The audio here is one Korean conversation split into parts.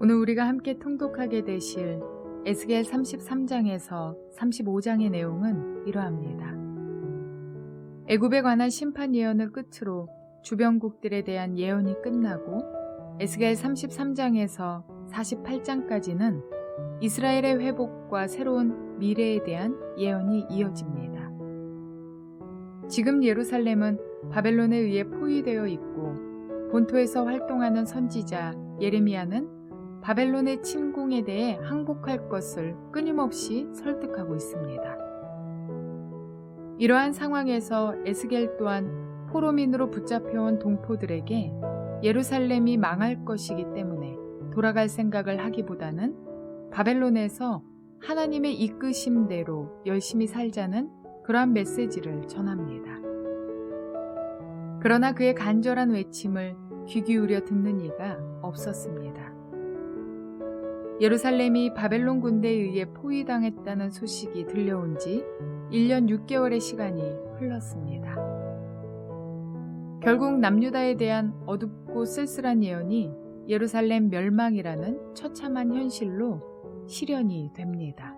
오늘 우리가 함께 통독하게 되실 에스겔 33장에서 35장의 내용은 이러합니다. 애굽에 관한 심판 예언을 끝으로 주변국들에 대한 예언이 끝나고 에스겔 33장에서 48장까지는 이스라엘의 회복과 새로운 미래에 대한 예언이 이어집니다. 지금 예루살렘은 바벨론에 의해 포위되어 있고 본토에서 활동하는 선지자 예레미야는 바벨론의 침공에 대해 항복할 것을 끊임없이 설득하고 있습니다. 이러한 상황에서 에스겔 또한 포로민으로 붙잡혀온 동포들에게 예루살렘이 망할 것이기 때문에 돌아갈 생각을 하기보다는 바벨론에서 하나님의 이끄심대로 열심히 살자는 그러한 메시지를 전합니다. 그러나 그의 간절한 외침을 귀 기울여 듣는 이가 없었습니다. 예루살렘이 바벨론 군대에 의해 포위당했다는 소식이 들려온 지 1년 6개월의 시간이 흘렀습니다. 결국 남유다에 대한 어둡고 쓸쓸한 예언이 예루살렘 멸망이라는 처참한 현실로 실현이 됩니다.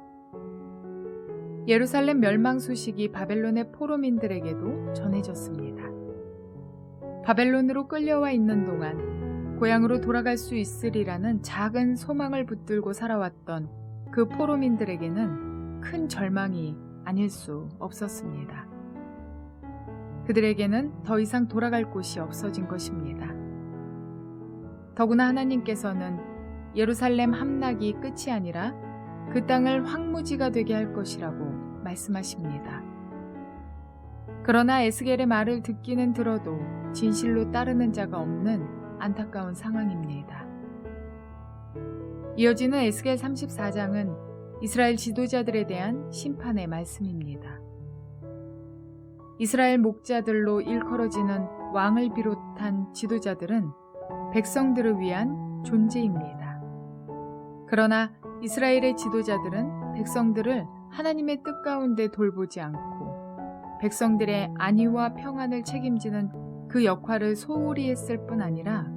예루살렘 멸망 소식이 바벨론의 포로민들에게도 전해졌습니다. 바벨론으로 끌려와 있는 동안 고향으로 돌아갈 수 있으리라는 작은 소망을 붙들고 살아왔던 그 포로민들에게는 큰 절망이 아닐 수 없었습니다. 그들에게는 더 이상 돌아갈 곳이 없어진 것입니다. 더구나 하나님께서는 예루살렘 함락이 끝이 아니라 그 땅을 황무지가 되게 할 것이라고 말씀하십니다. 그러나 에스겔의 말을 듣기는 들어도 진실로 따르는 자가 없는 안타까운 상황입니다. 이어지는 에스겔 34장은 이스라엘 지도자들에 대한 심판의 말씀입니다. 이스라엘 목자들로 일컬어지는 왕을 비롯한 지도자들은 백성들을 위한 존재입니다. 그러나 이스라엘의 지도자들은 백성들을 하나님의 뜻 가운데 돌보지 않고 백성들의 안위와 평안을 책임지는 그 역할을 소홀히 했을 뿐 아니라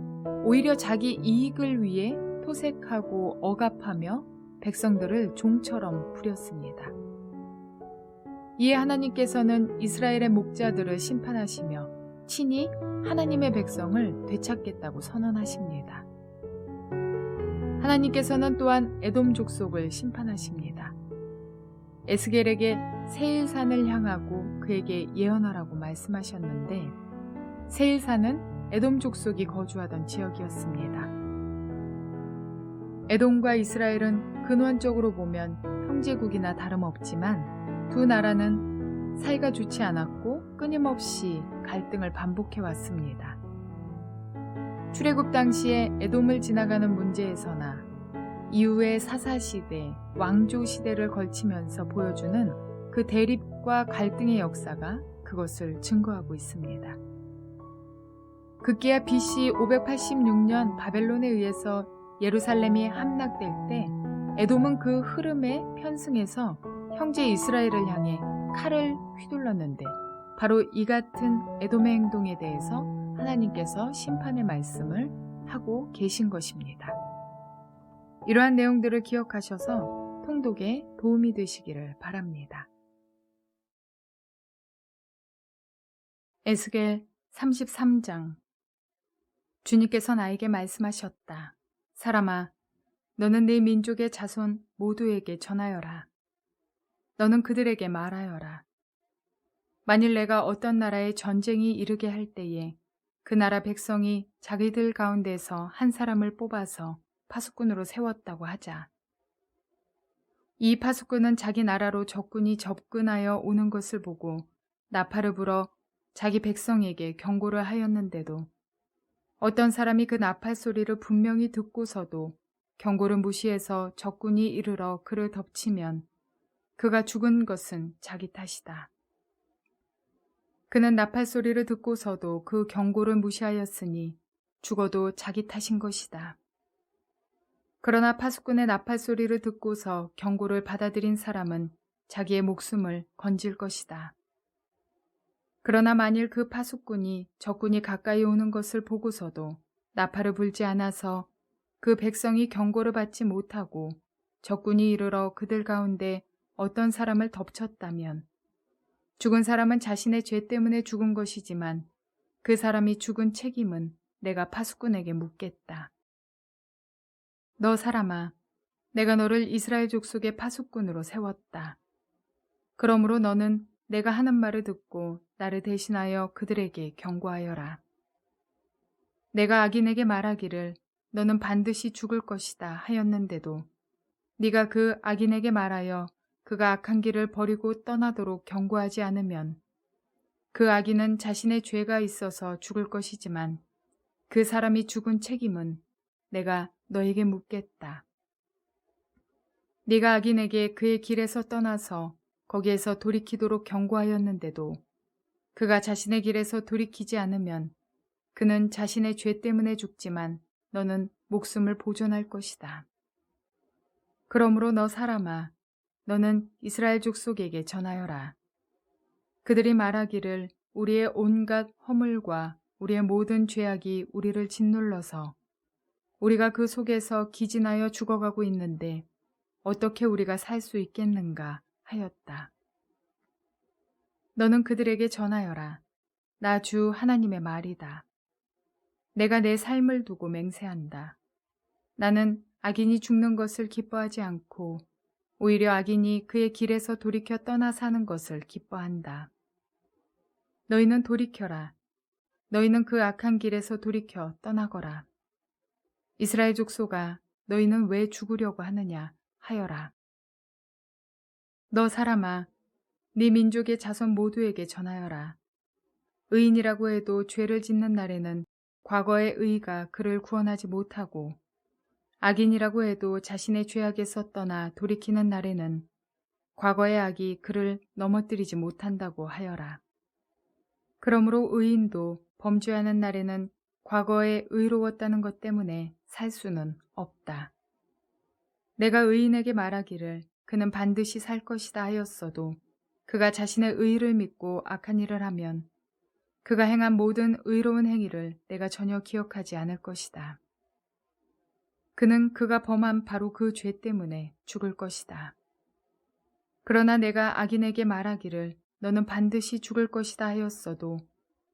오히려 자기 이익을 위해 토색하고 억압하며 백성들을 종처럼 부렸습니다. 이에 하나님께서는 이스라엘의 목자들을 심판하시며 친히 하나님의 백성을 되찾겠다고 선언하십니다. 하나님께서는 또한 에돔 족속을 심판하십니다. 에스겔에게 세일산을 향하고 그에게 예언하라고 말씀하셨는데 세일산은 에돔 족속이 거주하던 지역이었습니다. 에돔과 이스라엘은 근원적으로 보면 형제국이나 다름없지만 두 나라는 사이가 좋지 않았고 끊임없이 갈등을 반복해 왔습니다. 출애굽 당시에 에돔을 지나가는 문제에서나 이후의 사사시대, 왕조시대를 걸치면서 보여주는 그 대립과 갈등의 역사가 그것을 증거하고 있습니다. 급기야 BC 586년 바벨론에 의해서 예루살렘이 함락될 때 에돔은 그 흐름에 편승해서 형제 이스라엘을 향해 칼을 휘둘렀는데 바로 이 같은 에돔의 행동에 대해서 하나님께서 심판의 말씀을 하고 계신 것입니다. 이러한 내용들을 기억하셔서 통독에 도움이 되시기를 바랍니다. 에스겔 33장. 주님께서 나에게 말씀하셨다. 사람아, 너는 네 민족의 자손 모두에게 전하여라. 너는 그들에게 말하여라. 만일 내가 어떤 나라에 전쟁이 이르게 할 때에 그 나라 백성이 자기들 가운데서 한 사람을 뽑아서 파수꾼으로 세웠다고 하자. 이 파수꾼은 자기 나라로 적군이 접근하여 오는 것을 보고 나팔을 불어 자기 백성에게 경고를 하였는데도 어떤 사람이 그 나팔 소리를 분명히 듣고서도 경고를 무시해서 적군이 이르러 그를 덮치면 그가 죽은 것은 자기 탓이다. 그는 나팔 소리를 듣고서도 그 경고를 무시하였으니 죽어도 자기 탓인 것이다. 그러나 파수꾼의 나팔 소리를 듣고서 경고를 받아들인 사람은 자기의 목숨을 건질 것이다. 그러나 만일 그 파수꾼이 적군이 가까이 오는 것을 보고서도 나팔을 불지 않아서 그 백성이 경고를 받지 못하고 적군이 이르러 그들 가운데 어떤 사람을 덮쳤다면 죽은 사람은 자신의 죄 때문에 죽은 것이지만 그 사람이 죽은 책임은 내가 파수꾼에게 묻겠다. 너 사람아, 내가 너를 이스라엘 족속의 파수꾼으로 세웠다. 그러므로 너는 내가 하는 말을 듣고 나를 대신하여 그들에게 경고하여라. 내가 악인에게 말하기를 너는 반드시 죽을 것이다 하였는데도 네가 그 악인에게 말하여 그가 악한 길을 버리고 떠나도록 경고하지 않으면 그 악인은 자신의 죄가 있어서 죽을 것이지만 그 사람이 죽은 책임은 내가 너에게 묻겠다. 네가 악인에게 그의 길에서 떠나서 거기에서 돌이키도록 경고하였는데도 그가 자신의 길에서 돌이키지 않으면 그는 자신의 죄 때문에 죽지만 너는 목숨을 보존할 것이다. 그러므로 너 사람아, 너는 이스라엘 족속에게 전하여라. 그들이 말하기를 우리의 온갖 허물과 우리의 모든 죄악이 우리를 짓눌러서 우리가 그 속에서 기진하여 죽어가고 있는데 어떻게 우리가 살 수 있겠는가 하였다. 너는 그들에게 전하여라. 나 주 하나님의 말이다. 내가 내 삶을 두고 맹세한다. 나는 악인이 죽는 것을 기뻐하지 않고 오히려 악인이 그의 길에서 돌이켜 떠나 사는 것을 기뻐한다. 너희는 돌이켜라. 너희는 그 악한 길에서 돌이켜 떠나거라. 이스라엘 족속아, 너희는 왜 죽으려고 하느냐 하여라. 너 사람아, 네 민족의 자손 모두에게 전하여라. 의인이라고 해도 죄를 짓는 날에는 과거의 의가 그를 구원하지 못하고 악인이라고 해도 자신의 죄악에서 떠나 돌이키는 날에는 과거의 악이 그를 넘어뜨리지 못한다고 하여라. 그러므로 의인도 범죄하는 날에는 과거에 의로웠다는 것 때문에 살 수는 없다. 내가 의인에게 말하기를 그는 반드시 살 것이다 하였어도 그가 자신의 의를 믿고 악한 일을 하면 그가 행한 모든 의로운 행위를 내가 전혀 기억하지 않을 것이다. 그는 그가 범한 바로 그 죄 때문에 죽을 것이다. 그러나 내가 악인에게 말하기를 너는 반드시 죽을 것이다 하였어도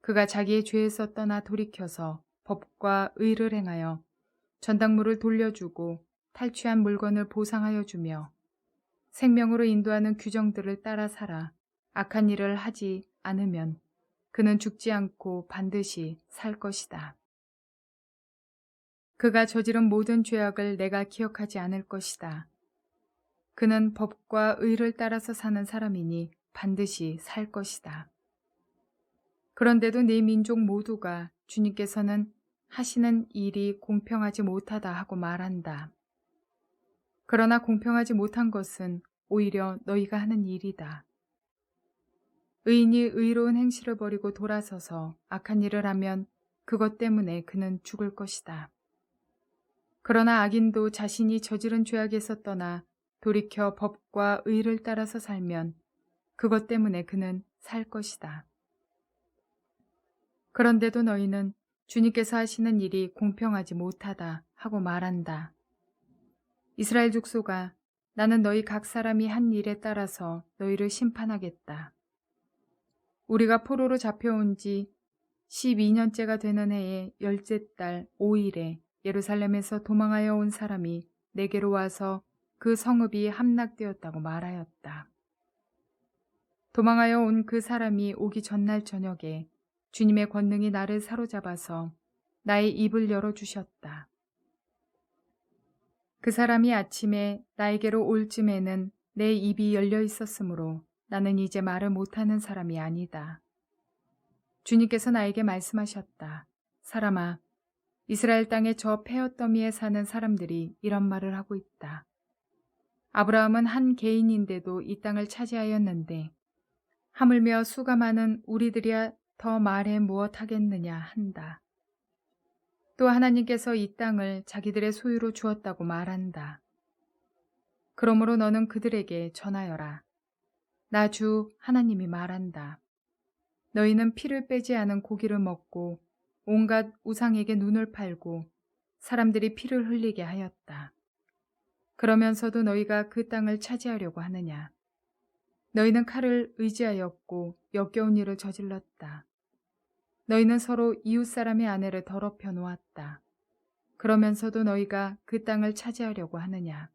그가 자기의 죄에서 떠나 돌이켜서 법과 의를 행하여 전당물을 돌려주고 탈취한 물건을 보상하여 주며 생명으로 인도하는 규정들을 따라 살아 악한 일을 하지 않으면 그는 죽지 않고 반드시 살 것이다. 그가 저지른 모든 죄악을 내가 기억하지 않을 것이다. 그는 법과 의를 따라서 사는 사람이니 반드시 살 것이다. 그런데도 네 민족 모두가 주님께서는 하시는 일이 공평하지 못하다 하고 말한다. 그러나 공평하지 못한 것은 오히려 너희가 하는 일이다. 의인이 의로운 행실을 버리고 돌아서서 악한 일을 하면 그것 때문에 그는 죽을 것이다. 그러나 악인도 자신이 저지른 죄악에서 떠나 돌이켜 법과 의를 따라서 살면 그것 때문에 그는 살 것이다. 그런데도 너희는 주님께서 하시는 일이 공평하지 못하다 하고 말한다. 이스라엘 족속아, 나는 너희 각 사람이 한 일에 따라서 너희를 심판하겠다. 우리가 포로로 잡혀온 지 12년째가 되는 해의 10째 달 5일에 예루살렘에서 도망하여 온 사람이 내게로 와서 그 성읍이 함락되었다고 말하였다. 도망하여 온 그 사람이 오기 전날 저녁에 주님의 권능이 나를 사로잡아서 나의 입을 열어주셨다. 그 사람이 아침에 나에게로 올 쯤에는 내 입이 열려 있었으므로 나는 이제 말을 못하는 사람이 아니다. 주님께서 나에게 말씀하셨다. 사람아, 이스라엘 땅의 저 폐허더미에 사는 사람들이 이런 말을 하고 있다. 아브라함은 한 개인인데도 이 땅을 차지하였는데 하물며 수가 많은 우리들이야 더 말해 무엇하겠느냐 한다. 또 하나님께서 이 땅을 자기들의 소유로 주었다고 말한다. 그러므로 너는 그들에게 전하여라. 나 주 하나님이 말한다. 너희는 피를 빼지 않은 고기를 먹고 온갖 우상에게 눈을 팔고 사람들이 피를 흘리게 하였다. 그러면서도 너희가 그 땅을 차지하려고 하느냐? 너희는 칼을 의지하였고 역겨운 일을 저질렀다. 너희는 서로 이웃 사람의 아내를 더럽혀 놓았다. 그러면서도 너희가 그 땅을 차지하려고 하느냐?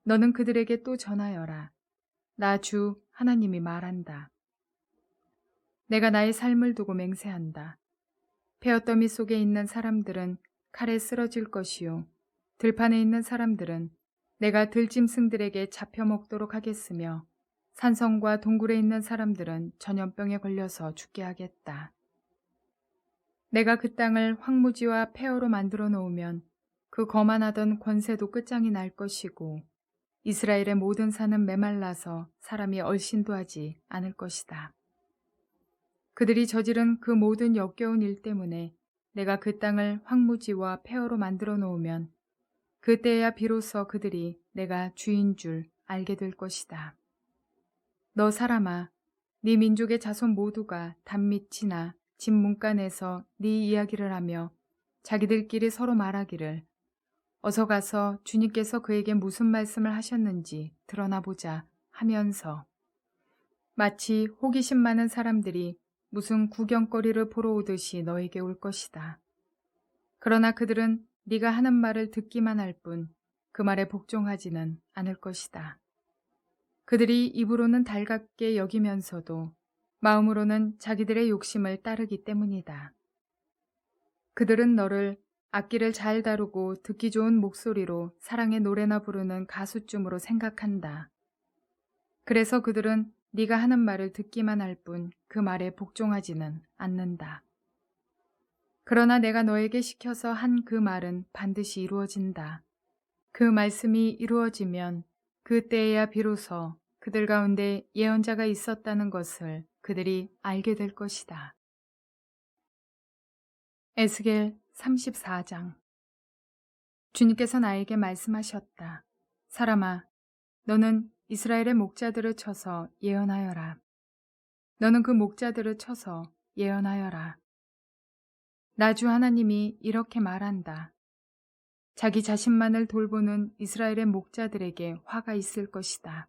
너는 그들에게 또 전하여라. 나 주 하나님이 말한다. 내가 나의 삶을 두고 맹세한다. 폐어더미 속에 있는 사람들은 칼에 쓰러질 것이요 들판에 있는 사람들은 내가 들짐승들에게 잡혀 먹도록 하겠으며 산성과 동굴에 있는 사람들은 전염병에 걸려서 죽게 하겠다. 내가 그 땅을 황무지와 폐허로 만들어 놓으면 그 거만하던 권세도 끝장이 날 것이고 이스라엘의 모든 산은 메말라서 사람이 얼씬도 하지 않을 것이다. 그들이 저지른 그 모든 역겨운 일 때문에 내가 그 땅을 황무지와 폐허로 만들어 놓으면 그때야 비로소 그들이 내가 주인 줄 알게 될 것이다. 너 사람아, 네 민족의 자손 모두가 단밑이나 집 문간에서 네 이야기를 하며 자기들끼리 서로 말하기를 어서 가서 주님께서 그에게 무슨 말씀을 하셨는지 드러나 보자 하면서 마치 호기심 많은 사람들이 무슨 구경거리를 보러 오듯이 너에게 올 것이다. 그러나 그들은 네가 하는 말을 듣기만 할 뿐 그 말에 복종하지는 않을 것이다. 그들이 입으로는 달갑게 여기면서도 마음으로는 자기들의 욕심을 따르기 때문이다. 그들은 너를 악기를 잘 다루고 듣기 좋은 목소리로 사랑의 노래나 부르는 가수쯤으로 생각한다. 그래서 그들은 네가 하는 말을 듣기만 할 뿐 그 말에 복종하지는 않는다. 그러나 내가 너에게 시켜서 한 그 말은 반드시 이루어진다. 그 말씀이 이루어지면 그때에야 비로소 그들 가운데 예언자가 있었다는 것을 그들이 알게 될 것이다. 에스겔 34장. 주님께서 나에게 말씀하셨다. 사람아, 너는 이스라엘의 목자들을 쳐서 예언하여라. 너는 그 목자들을 쳐서 예언하여라. 나 주 하나님이 이렇게 말한다. 자기 자신만을 돌보는 이스라엘의 목자들에게 화가 있을 것이다.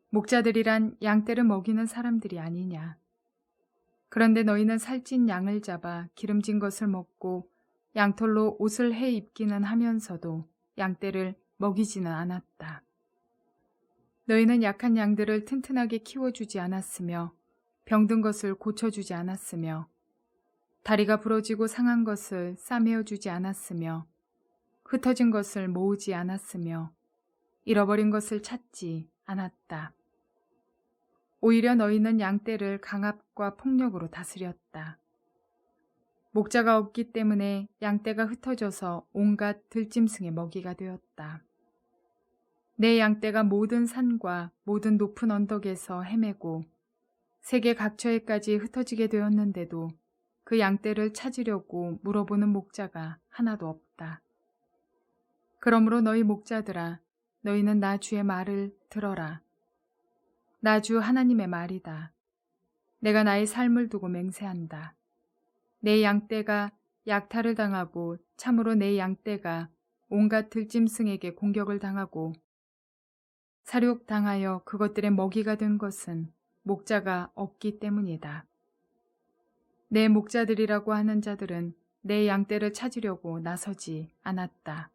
목자들이란 양떼를 먹이는 사람들이 아니냐. 그런데 너희는 살찐 양을 잡아 기름진 것을 먹고 양털로 옷을 해 입기는 하면서도 양떼를 먹이지는 않았다. 너희는 약한 양들을 튼튼하게 키워주지 않았으며 병든 것을 고쳐주지 않았으며 다리가 부러지고 상한 것을 싸매어주지 않았으며 흩어진 것을 모으지 않았으며 잃어버린 것을 찾지 않았다. 오히려 너희는 양떼를 강압과 폭력으로 다스렸다. 목자가 없기 때문에 양떼가 흩어져서 온갖 들짐승의 먹이가 되었다. 내 양떼가 모든 산과 모든 높은 언덕에서 헤매고 세계 각처에까지 흩어지게 되었는데도 그 양떼를 찾으려고 물어보는 목자가 하나도 없다. 그러므로 너희 목자들아, 너희는 나 주의 말을 들어라. 나 주 하나님의 말이다. 내가 나의 삶을 두고 맹세한다. 내 양떼가 약탈을 당하고 참으로 내 양떼가 온갖 들짐승에게 공격을 당하고 살육당하여 그것들의 먹이가 된 것은 목자가 없기 때문이다. 내 목자들이라고 하는 자들은 내 양떼를 찾으려고 나서지 않았다.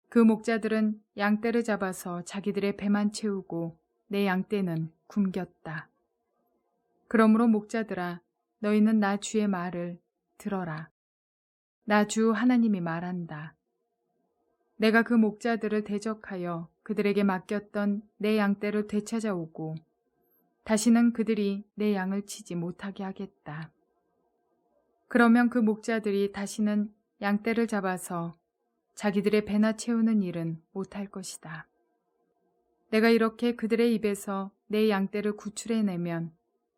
그 목자들은 양떼를 잡아서 자기들의 배만 채우고 내 양떼는 굶겼다. 그러므로 목자들아, 너희는 나 주의 말을 들어라. 나 주 하나님이 말한다. 내가 그 목자들을 대적하여 그들에게 맡겼던 내 양떼를 되찾아오고 다시는 그들이 내 양을 치지 못하게 하겠다. 그러면 그 목자들이 다시는 양떼를 잡아서 자기들의 배나 채우는 일은 못할 것이다. 내가 이렇게 그들의 입에서 내 양떼를 구출해내면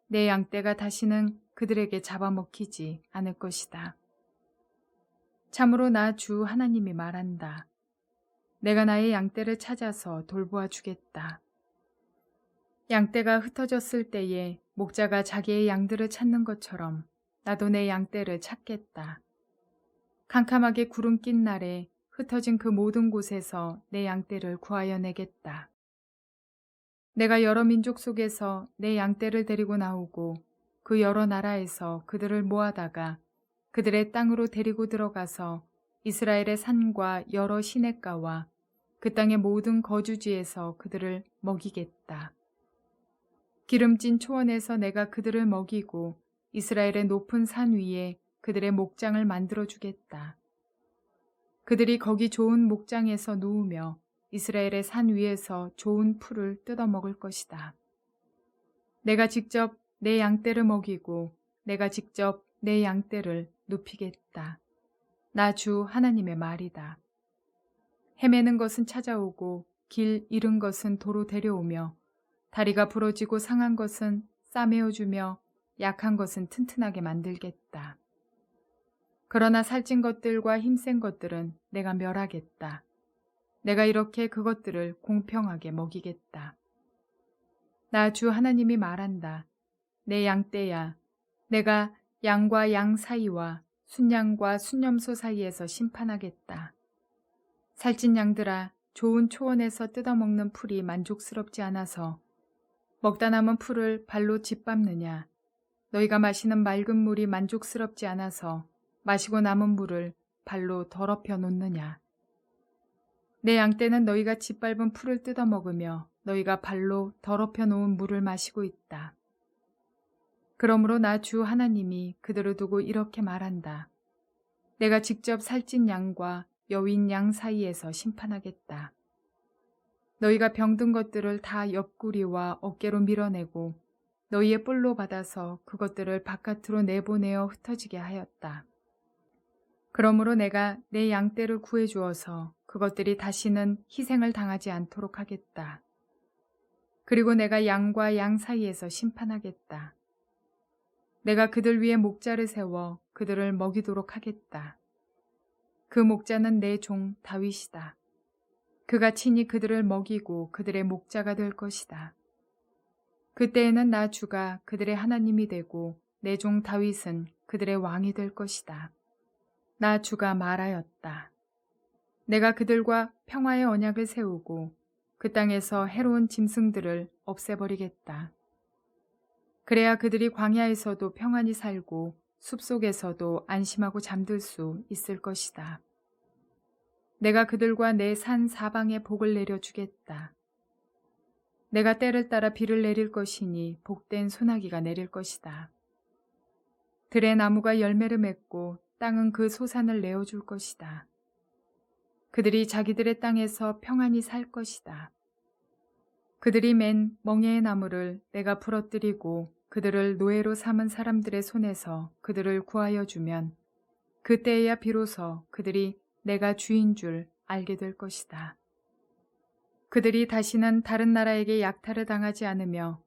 내 양떼가 다시는 그들에게 잡아먹히지 않을 것이다. 참으로 나 주 하나님이 말한다. 내가 나의 양떼를 찾아서 돌보아 주겠다. 양떼가 흩어졌을 때에 목자가 자기의 양들을 찾는 것처럼 나도 내 양떼를 찾겠다. 캄캄하게 구름 낀 날에 흩어진 그 모든 곳에서 내 양떼를 구하여 내겠다. 내가 여러 민족 속에서 내 양떼를 데리고 나오고 그 여러 나라에서 그들을 모아다가 그들의 땅으로 데리고 들어가서 이스라엘의 산과 여러 시냇가와 그 땅의 모든 거주지에서 그들을 먹이겠다. 기름진 초원에서 내가 그들을 먹이고 이스라엘의 높은 산 위에 그들의 목장을 만들어 주겠다. 그들이 거기 좋은 목장에서 누우며 이스라엘의 산 위에서 좋은 풀을 뜯어 먹을 것이다. 내가 직접 내 양떼를 먹이고 내가 직접 내 양떼를 눕히겠다. 나 주 하나님의 말이다. 헤매는 것은 찾아오고 길 잃은 것은 도로 데려오며 다리가 부러지고 상한 것은 싸매어주며 약한 것은 튼튼하게 만들겠다. 그러나 살찐 것들과 힘센 것들은 내가 멸하겠다. 내가 이렇게 그것들을 공평하게 먹이겠다. 나 주 하나님이 말한다. 내 양떼야, 내가 양과 양 사이와 순양과 순염소 사이에서 심판하겠다. 살찐 양들아, 좋은 초원에서 뜯어먹는 풀이 만족스럽지 않아서 먹다 남은 풀을 발로 짓밟느냐? 너희가 마시는 맑은 물이 만족스럽지 않아서 마시고 남은 물을 발로 더럽혀 놓느냐? 내 양떼는 너희가 짓밟은 풀을 뜯어먹으며 너희가 발로 더럽혀 놓은 물을 마시고 있다. 그러므로 나 주 하나님이 그들을 두고 이렇게 말한다. 내가 직접 살찐 양과 여윈 양 사이에서 심판하겠다. 너희가 병든 것들을 다 옆구리와 어깨로 밀어내고 너희의 뿔로 받아서 그것들을 바깥으로 내보내어 흩어지게 하였다. 그러므로 내가 내 양떼를 구해주어서 그것들이 다시는 희생을 당하지 않도록 하겠다. 그리고 내가 양과 양 사이에서 심판하겠다. 내가 그들 위에 목자를 세워 그들을 먹이도록 하겠다. 그 목자는 내 종 다윗이다. 그가 친히 그들을 먹이고 그들의 목자가 될 것이다. 그때에는 나 주가 그들의 하나님이 되고 내 종 다윗은 그들의 왕이 될 것이다. 나 주가 말하였다. 내가 그들과 평화의 언약을 세우고 그 땅에서 해로운 짐승들을 없애버리겠다. 그래야 그들이 광야에서도 평안히 살고 숲속에서도 안심하고 잠들 수 있을 것이다. 내가 그들과 내 산 사방에 복을 내려주겠다. 내가 때를 따라 비를 내릴 것이니 복된 소나기가 내릴 것이다. 들의 나무가 열매를 맺고 땅은 그 소산을 내어줄 것이다. 그들이 자기들의 땅에서 평안히 살 것이다. 그들이 맨 멍에의 나무를 내가 부러뜨리고 그들을 노예로 삼은 사람들의 손에서 그들을 구하여 주면 그때에야 비로소 그들이 내가 주인 줄 알게 될 것이다. 그들이 다시는 다른 나라에게 약탈을 당하지 않으며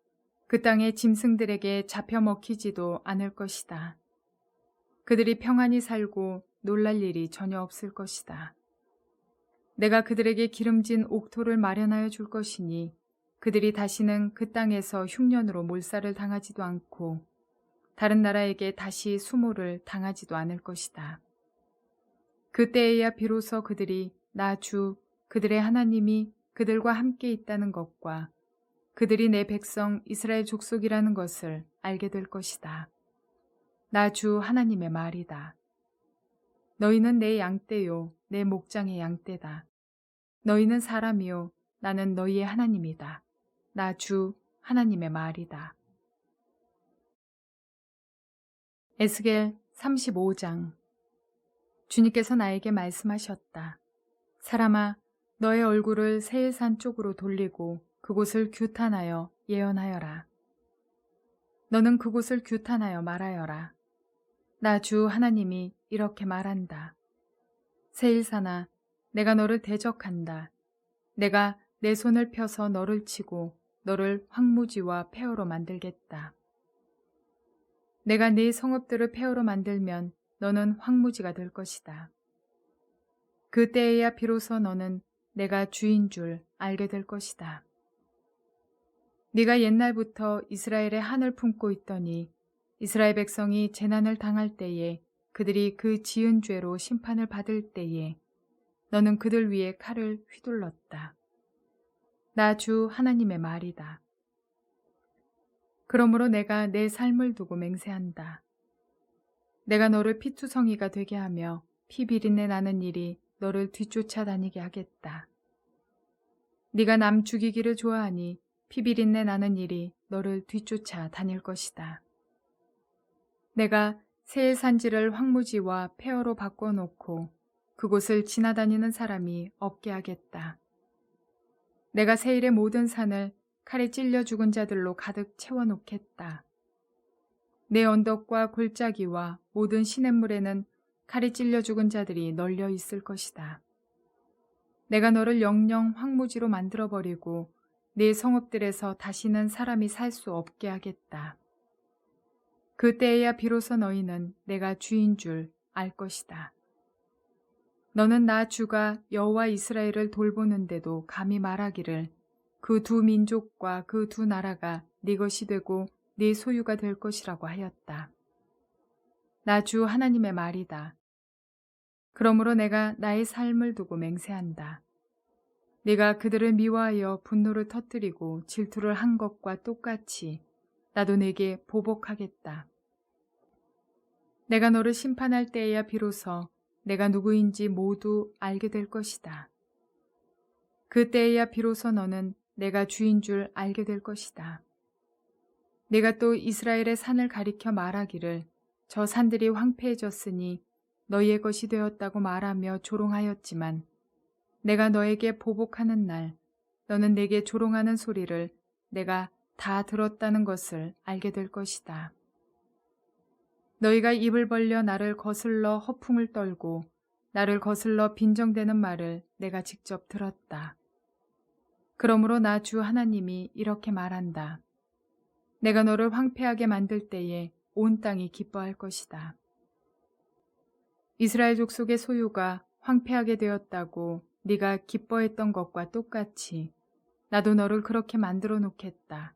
그 땅의 짐승들에게 잡혀 먹히지도 않을 것이다. 그들이 평안히 살고 놀랄 일이 전혀 없을 것이다. 내가 그들에게 기름진 옥토를 마련하여 줄 것이니 그들이 다시는 그 땅에서 흉년으로 몰살을 당하지도 않고 다른 나라에게 다시 수모를 당하지도 않을 것이다. 그때에야 비로소 그들이 나 주 그들의 하나님이 그들과 함께 있다는 것과 그들이 내 백성 이스라엘 족속이라는 것을 알게 될 것이다. 나 주 하나님의 말이다. 너희는 내 양떼요 내 목장의 양떼다. 너희는 사람이요 나는 너희의 하나님이다. 나 주 하나님의 말이다. 에스겔 35장. 주님께서 나에게 말씀하셨다. 사람아, 너의 얼굴을 세일산 쪽으로 돌리고 그곳을 규탄하여 예언하여라. 너는 그곳을 규탄하여 말하여라. 나 주 하나님이 이렇게 말한다. 세일산아, 내가 너를 대적한다. 내가 내 손을 펴서 너를 치고 너를 황무지와 폐허로 만들겠다. 내가 네 성읍들을 폐허로 만들면 너는 황무지가 될 것이다. 그때에야 비로소 너는 내가 주인 줄 알게 될 것이다. 네가 옛날부터 이스라엘의 한을 품고 있더니 이스라엘 백성이 재난을 당할 때에 그들이 그 지은 죄로 심판을 받을 때에 너는 그들 위에 칼을 휘둘렀다. 나 주 하나님의 말이다. 그러므로 내가 내 삶을 두고 맹세한다. 내가 너를 피투성이가 되게 하며 피비린내 나는 일이 너를 뒤쫓아 다니게 하겠다. 네가 남 죽이기를 좋아하니 피비린내 나는 일이 너를 뒤쫓아 다닐 것이다. 내가 세일 산지를 황무지와 폐허로 바꿔놓고 그곳을 지나다니는 사람이 없게 하겠다. 내가 세일의 모든 산을 칼에 찔려 죽은 자들로 가득 채워놓겠다. 내 언덕과 골짜기와 모든 시냇물에는 칼에 찔려 죽은 자들이 널려 있을 것이다. 내가 너를 영영 황무지로 만들어버리고 내 성읍들에서 다시는 사람이 살 수 없게 하겠다. 그때에야 비로소 너희는 내가 주인 줄 알 것이다. 너는 나 주가 여호와 이스라엘을 돌보는데도 감히 말하기를 그 두 민족과 그 두 나라가 네 것이 되고 네 소유가 될 것이라고 하였다. 나 주 하나님의 말이다. 그러므로 내가 나의 삶을 두고 맹세한다. 네가 그들을 미워하여 분노를 터뜨리고 질투를 한 것과 똑같이 나도 네게 보복하겠다. 내가 너를 심판할 때에야 비로소 내가 누구인지 모두 알게 될 것이다. 그때에야 비로소 너는 내가 주인 줄 알게 될 것이다. 내가 또 이스라엘의 산을 가리켜 말하기를 저 산들이 황폐해졌으니 너희의 것이 되었다고 말하며 조롱하였지만 내가 너에게 보복하는 날 너는 내게 조롱하는 소리를 내가 다 들었다는 것을 알게 될 것이다. 너희가 입을 벌려 나를 거슬러 허풍을 떨고 나를 거슬러 빈정대는 말을 내가 직접 들었다. 그러므로 나 주 하나님이 이렇게 말한다. 내가 너를 황폐하게 만들 때에 온 땅이 기뻐할 것이다. 이스라엘 족속의 소유가 황폐하게 되었다고 네가 기뻐했던 것과 똑같이 나도 너를 그렇게 만들어 놓겠다.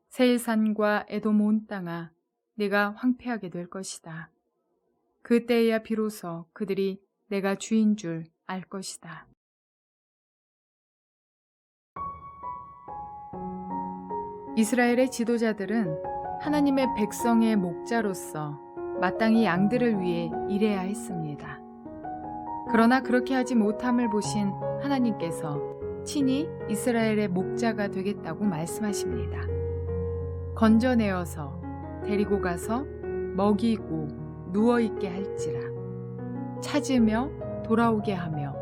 세일산과 에돔 온 땅아 네가 황폐하게 될 것이다. 그때에야 비로소 그들이 내가 주인 줄 알 것이다. 이스라엘의 지도자들은 하나님의 백성의 목자로서 마땅히 양들을 위해 일해야 했습니다. 그러나 그렇게 하지 못함을 보신 하나님께서 친히 이스라엘의 목자가 되겠다고 말씀하십니다. 건져내어서 데리고 가서 먹이고 누워있게 할지라. 찾으며 돌아오게 하며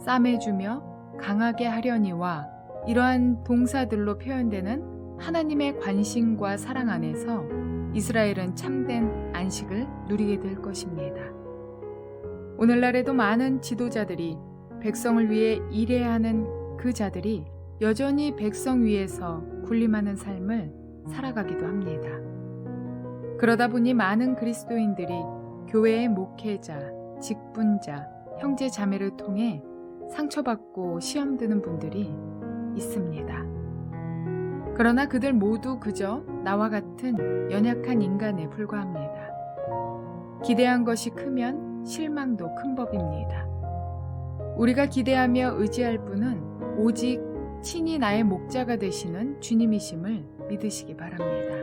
싸매주며 강하게 하려니와 이러한 동사들로 표현되는 하나님의 관심과 사랑 안에서 이스라엘은 참된 안식을 누리게 될 것입니다. 오늘날에도 많은 지도자들이 백성을 위해 일해야 하는 그 자들이 여전히 백성 위에서 군림하는 삶을 살아가기도 합니다. 그러다 보니 많은 그리스도인들이 교회의 목회자, 직분자, 형제 자매를 통해 상처받고 시험 드는 분들이 있습니다. 그러나 그들 모두 그저 나와 같은 연약한 인간에 불과합니다. 기대한 것이 크면 실망도 큰 법입니다. 우리가 기대하며 의지할 분은 오직 친히 나의 목자가 되시는 주님이심을 믿으시기 바랍니다.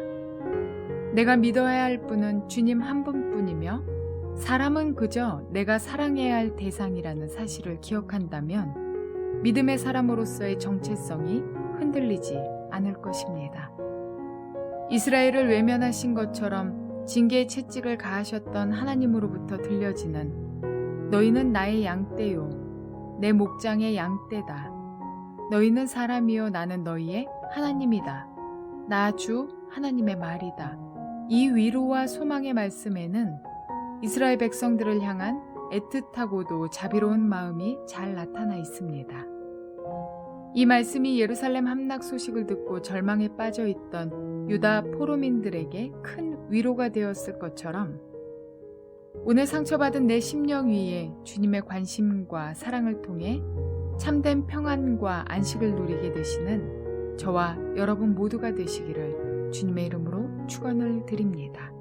내가 믿어야 할 분은 주님 한 분뿐이며 사람은 그저 내가 사랑해야 할 대상이라는 사실을 기억한다면 믿음의 사람으로서의 정체성이 흔들리지 않을 것입니다. 이스라엘을 외면하신 것처럼 징계의 채찍을 가하셨던 하나님으로부터 들려지는 너희는 나의 양떼요 내 목장의 양떼다. 너희는 사람이요 나는 너희의 하나님이다. 나 주 하나님의 말이다. 이 위로와 소망의 말씀에는 이스라엘 백성들을 향한 애틋하고도 자비로운 마음이 잘 나타나 있습니다. 이 말씀이 예루살렘 함락 소식을 듣고 절망에 빠져 있던 유다 포로민들에게 큰 위로가 되었을 것처럼 오늘 상처받은 내 심령 위에 주님의 관심과 사랑을 통해 참된 평안과 안식을 누리게 되시는 저와 여러분 모두가 되시기를 주님의 이름으로 축원을 드립니다.